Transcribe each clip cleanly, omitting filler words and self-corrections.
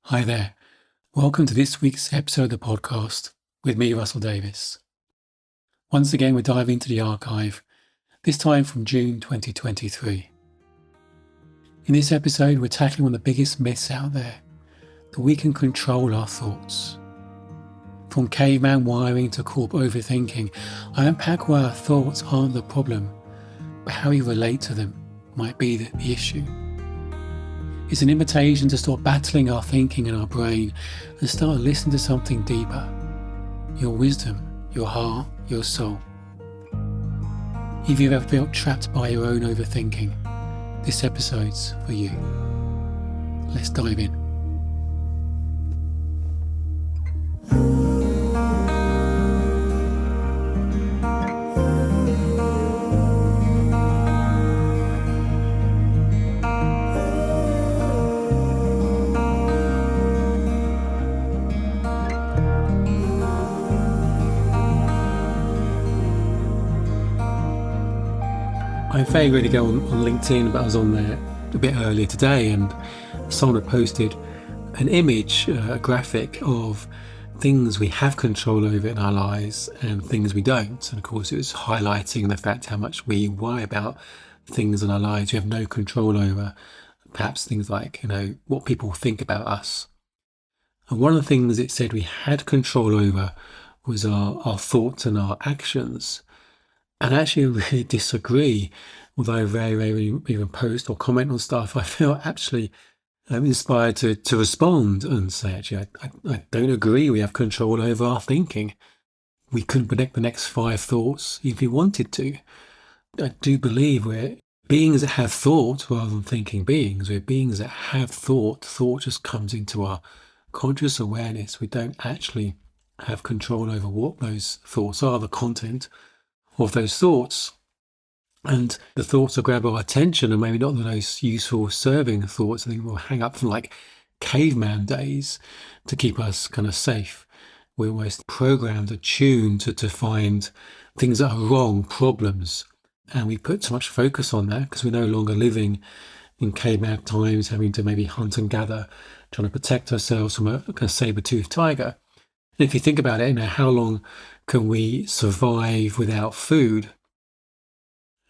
Hi there. Welcome to this week's episode of the podcast with me, Russell Davis. Once again, we're diving into the archive, this time from June 2023. In this episode, we're tackling one of the biggest myths out there, that we can control our thoughts. From caveman wiring to corp overthinking, I unpack why our thoughts aren't the problem, but how we relate to them might be the issue. It's an invitation to stop battling our thinking and our brain and start listening to something deeper. Your wisdom, your heart, your soul. If you've ever felt trapped by your own overthinking, this episode's for you. Let's dive in. I'm very ready to go on LinkedIn, but I was on there a bit earlier today and someone had posted an image, a graphic of things we have control over in our lives and things we don't. And of course, it was highlighting the fact how much we worry about things in our lives we have no control over. Perhaps things like, what people think about us. And one of the things it said we had control over was our thoughts and our actions. And actually, I really disagree. Although I very rarely even post or comment on stuff, I feel actually inspired to respond and say, actually, I don't agree we have control over our thinking. We couldn't predict the next 5 thoughts if we wanted to. I do believe we're beings that have thought rather than thinking beings. We're beings that have thought. Thought just comes into our conscious awareness. We don't actually have control over what those thoughts are, the content of those thoughts. And the thoughts that grab our attention are maybe not the most useful serving thoughts. I think we'll hang up from like caveman days to keep us kind of safe. We're almost programmed, attuned to find things that are wrong, problems. And we put so much focus on that because we're no longer living in caveman times, having to maybe hunt and gather, trying to protect ourselves from a saber-toothed tiger. And if you think about it, how long can we survive without food?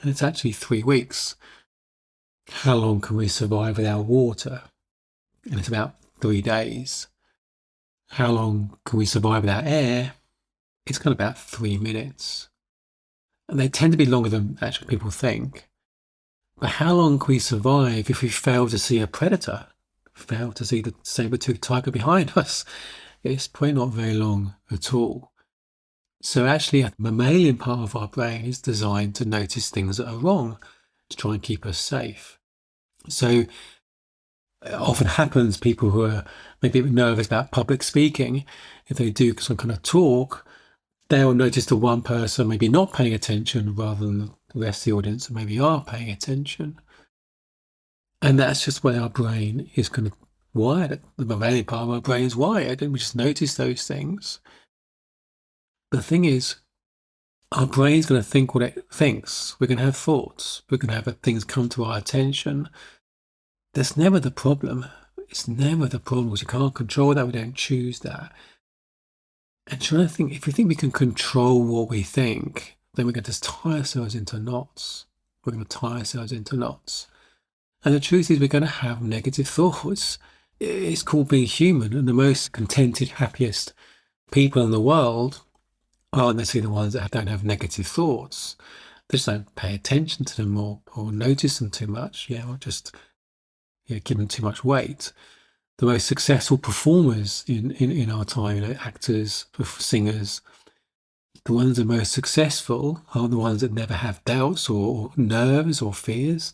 And it's actually 3 weeks. How long can we survive without water? And it's about 3 days. How long can we survive without air? It's kind of about 3 minutes. And they tend to be longer than actually people think. But how long can we survive if we fail to see a predator? Fail to see the saber-toothed tiger behind us? It's probably not very long at all. So actually, the mammalian part of our brain is designed to notice things that are wrong, to try and keep us safe. So it often happens, people who are maybe a bit nervous about public speaking, if they do some kind of talk, they'll notice the one person maybe not paying attention rather than the rest of the audience that maybe are paying attention. And that's just where our brain is kind of wired. The mammalian part of our brain is wired, and we just notice those things. The thing is, our brain's going to think what it thinks. We're going to have thoughts. We're going to have things come to our attention. That's never the problem. It's never the problem because you can't control that. We don't choose that. And trying to think, if we think we can control what we think, then we're going to tie ourselves into knots. We're going to tie ourselves into knots. And the truth is, we're going to have negative thoughts. It's called being human. And the most contented, happiest people in the world aren't necessarily the ones that don't have negative thoughts. They just don't pay attention to them or notice them too much, or just give them too much weight. The most successful performers in our time, actors, singers, the ones that are most successful are the ones that never have doubts or nerves or fears.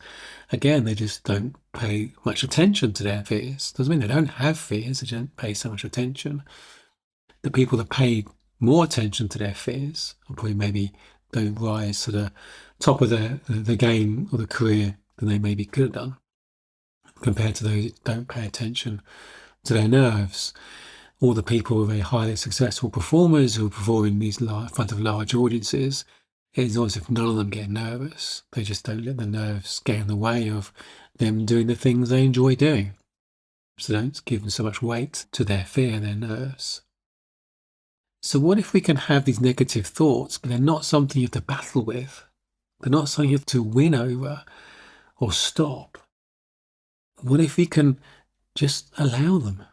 Again, they just don't pay much attention to their fears. Doesn't mean they don't have fears, they don't pay so much attention. The people that pay more attention to their fears or probably maybe don't rise to the top of the game or the career than they maybe could have done, compared to those that don't pay attention to their nerves. All the people who are very highly successful performers who perform in these front of large audiences, it's almost as if none of them get nervous. They just don't let the nerves get in the way of them doing the things they enjoy doing. So don't give them so much weight to their fear and their nerves. So what if we can have these negative thoughts, but they're not something you have to battle with? They're not something you have to win over or stop. What if we can just allow them?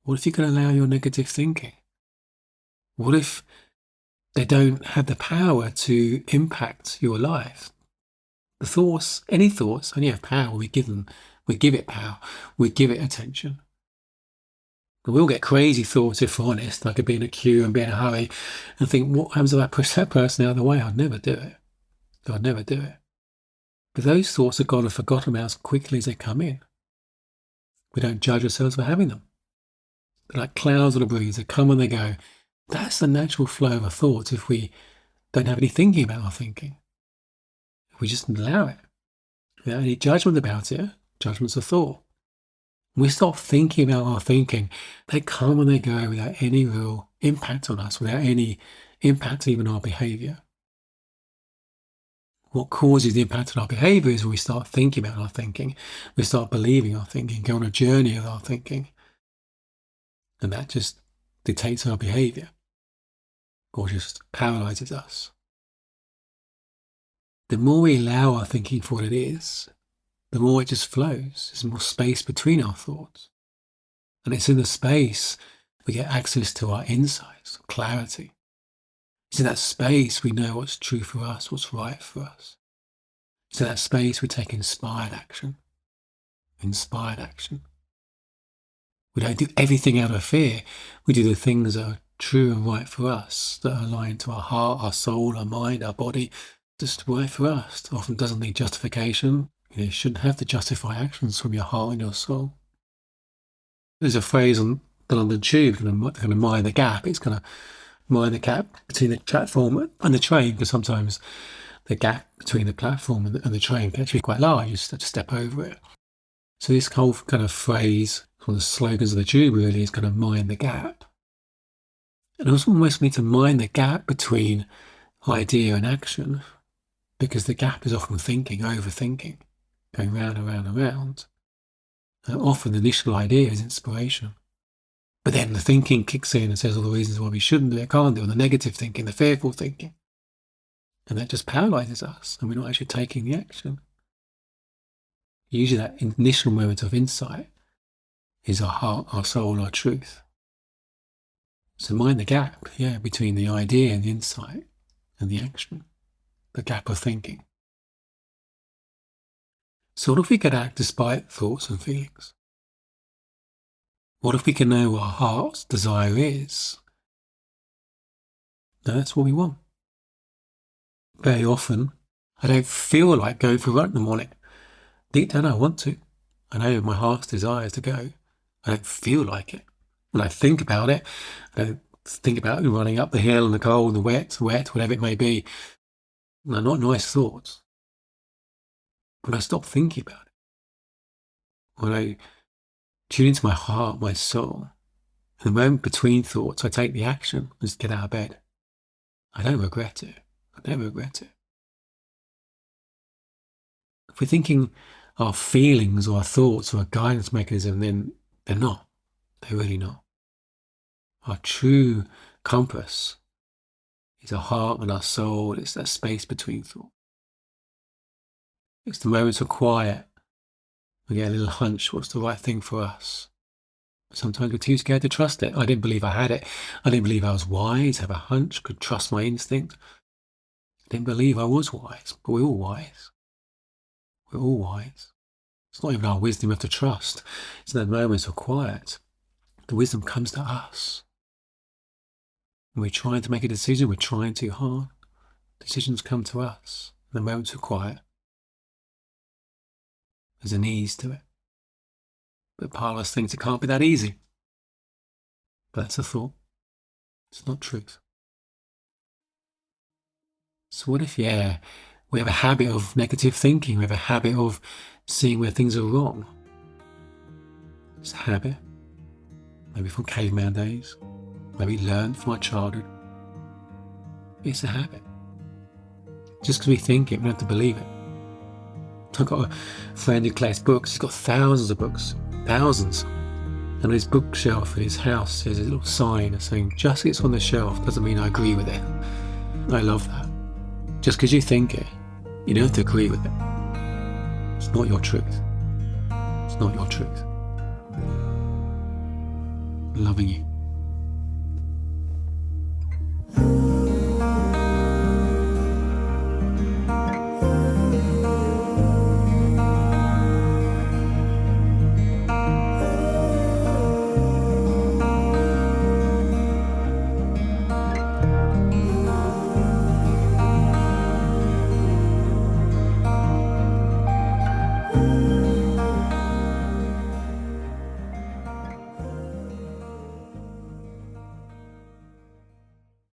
What if you can allow your negative thinking? What if they don't have the power to impact your life? The thoughts, any thoughts, only have power. We give it power. We give it attention. But we'll get crazy thoughts if we're honest. I could be in a queue and be in a hurry and think, what happens if I push that person out of the way? I'd never do it. I'd never do it. But those thoughts are gone and forgotten about as quickly as they come in. We don't judge ourselves for having them. They're like clouds on a breeze. They come and they go. That's the natural flow of our thoughts if we don't have any thinking about our thinking. If we just allow it, without any judgment about it, judgment's a thought. When we stop thinking about our thinking, they come and they go without any real impact on us, without any impact even on our behaviour. What causes the impact on our behaviour is when we start thinking about our thinking, we start believing our thinking, go on a journey of our thinking. And that just dictates our behaviour, or just paralyses us. The more we allow our thinking for what it is, the more it just flows. There's more space between our thoughts. And it's in the space we get access to our insights, clarity. It's in that space we know what's true for us, what's right for us. It's in that space we take inspired action. Inspired action. We don't do everything out of fear. We do the things that are true and right for us, that are aligned to our heart, our soul, our mind, our body, just right for us. It often doesn't need justification. You shouldn't have to justify actions from your heart and your soul. There's a phrase on the London Tube, going to mind the gap. It's going to mind the gap between the platform and the train, because sometimes the gap between the platform and the train can actually be quite large. You just have to step over it. So this whole kind of phrase, one of the slogans of the Tube really, is going to mind the gap. And also almost need to mind the gap between idea and action, because the gap is often thinking, overthinking, going round and round and round. And often the initial idea is inspiration. But then the thinking kicks in and says all the reasons why we shouldn't do it, can't do it, the negative thinking, the fearful thinking. And that just paralyses us, and we're not actually taking the action. Usually that initial moment of insight is our heart, our soul, our truth. So mind the gap, between the idea and the insight and the action, the gap of thinking. So what if we could act despite thoughts and feelings? What if we can know what our heart's desire is? Now that's what we want. Very often, I don't feel like going for a run in the morning. Deep down, I want to. I know my heart's desire is to go. I don't feel like it. When I think about it, I don't think about running up the hill in the cold, the wet, whatever it may be. They're not nice thoughts. When I stop thinking about it, when I tune into my heart, my soul, in the moment between thoughts, I take the action and just get out of bed. I don't regret it. I don't regret it. If we're thinking our feelings or our thoughts or a guidance mechanism, then they're not. They're really not. Our true compass is our heart and our soul. It's that space between thoughts. It's the moments of quiet. We get a little hunch, what's the right thing for us? Sometimes we're too scared to trust it. I didn't believe I had it. I didn't believe I was wise, have a hunch, could trust my instinct. I didn't believe I was wise, but we're all wise. We're all wise. It's not even our wisdom we have to trust. It's in the moments of quiet. The wisdom comes to us. When we're trying to make a decision, we're trying too hard. Decisions come to us in the moments of quiet. There's an ease to it. But part of us thinks it can't be that easy. But that's a thought. It's not truth. So what if, we have a habit of negative thinking, we have a habit of seeing where things are wrong? It's a habit, maybe from caveman days, maybe learned from our childhood. It's a habit. Just because we think it, we don't have to believe it. I've got a friend who collects books. He's got thousands of books. thousands. And on his bookshelf in his house, there's a little sign saying, just 'cause it's on the shelf doesn't mean I agree with it. I love that. Just because you think it, you don't have to agree with it. It's not your truth. It's not your truth. Loving you.